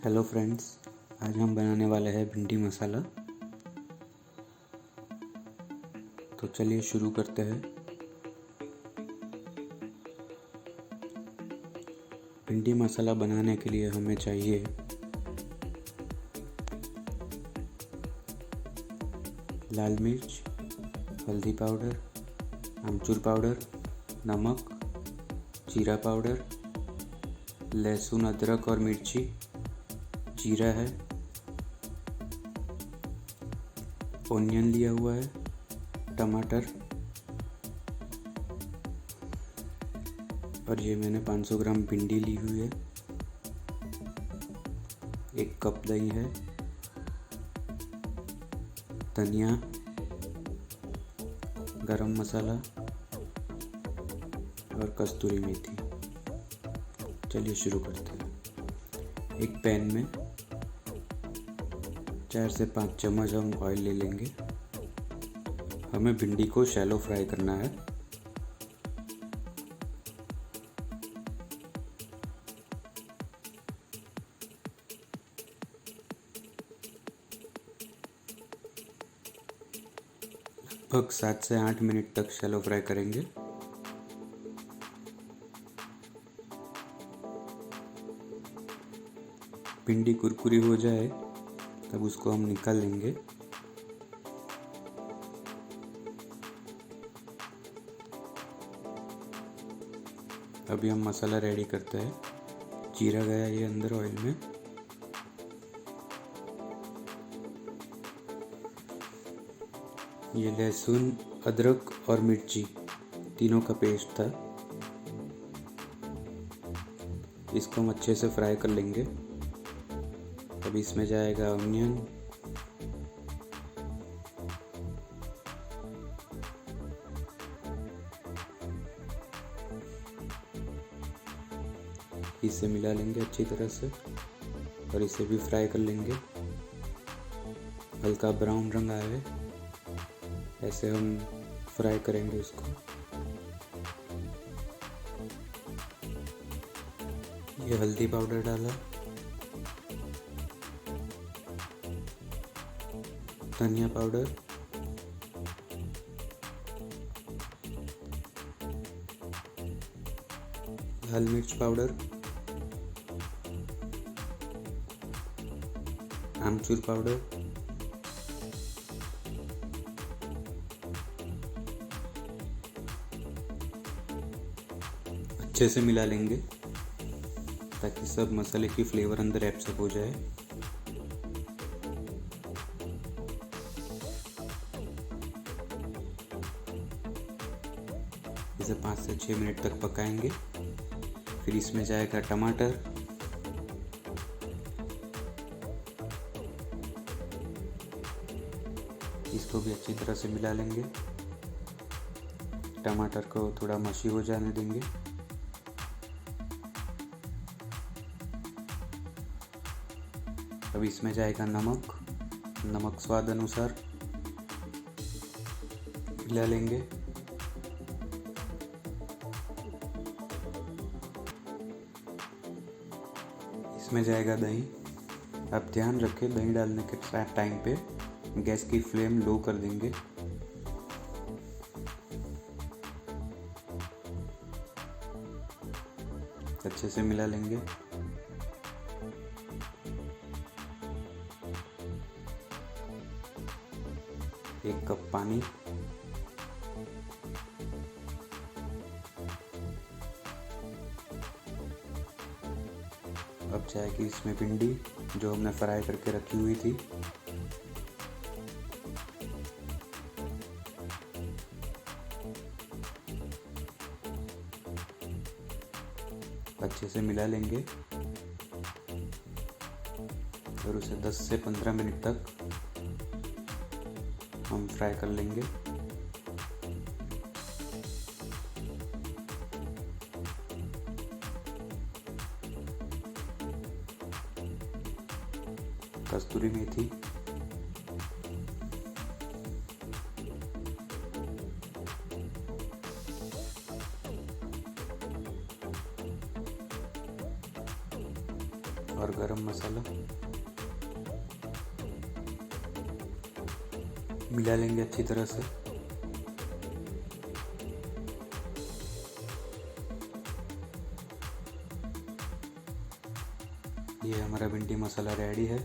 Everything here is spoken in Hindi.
हेलो फ्रेंड्स, आज हम बनाने वाले हैं भिंडी मसाला। तो चलिए शुरू करते हैं। भिंडी मसाला बनाने के लिए हमें चाहिए लाल मिर्च, हल्दी पाउडर, आमचूर पाउडर, नमक, जीरा पाउडर, लहसुन, अदरक और मिर्ची, जीरा है, ओनियन लिया हुआ है, टमाटर और ये मैंने 500 ग्राम भिंडी ली हुई है। 1 कप दही है, धनिया, गरम मसाला और कस्तूरी मेथी। चलिए शुरू करते हैं। एक पैन में 4 से 5 चम्मच हम ऑयल ले लेंगे। हमें भिंडी को शैलो फ्राई करना है। लगभग 7 से 8 मिनट तक शैलो फ्राई करेंगे। भिंडी कुरकुरी हो जाए तब उसको हम निकाल लेंगे। अभी हम मसाला रेडी करते हैं। जीरा गया ये अंदर ऑयल में। ये लहसुन, अदरक और मिर्ची तीनों का पेस्ट था। इसको हम अच्छे से फ्राई कर लेंगे। अब इसमें जाएगा ऑनियन, इसे मिला लेंगे अच्छी तरह से और इसे भी फ्राई कर लेंगे। हल्का ब्राउन रंग आए ऐसे हम फ्राई करेंगे इसको। ये हल्दी पाउडर डाला, धनिया पाउडर, लाल मिर्च पाउडर, आमचूर पाउडर, अच्छे से मिला लेंगे ताकि सब मसाले की फ्लेवर अंदर एब्सॉर्ब हो जाए। इसे 5 से 6 मिनट तक पकाएंगे। फिर इसमें जाएगा टमाटर, इसको भी अच्छी तरह से मिला लेंगे। टमाटर को थोड़ा मशी हो जाने देंगे। अब इसमें जाएगा नमक स्वाद अनुसार मिला लेंगे। इसमें जाएगा दही। अब ध्यान रखें, दही डालने के टाइम पे गैस की फ्लेम लो कर देंगे। अच्छे से मिला लेंगे। एक कप पानी, अब जाएगी इसमें भिंडी जो हमने फ्राई करके रखी हुई थी। अच्छे से मिला लेंगे और उसे 10 से 15 मिनट तक हम फ्राई कर लेंगे। कस्तूरी मेथी, और गरम मसाला मिला लेंगे अच्छी तरह से। ये हमारा भिंडी मसाला रेडी है।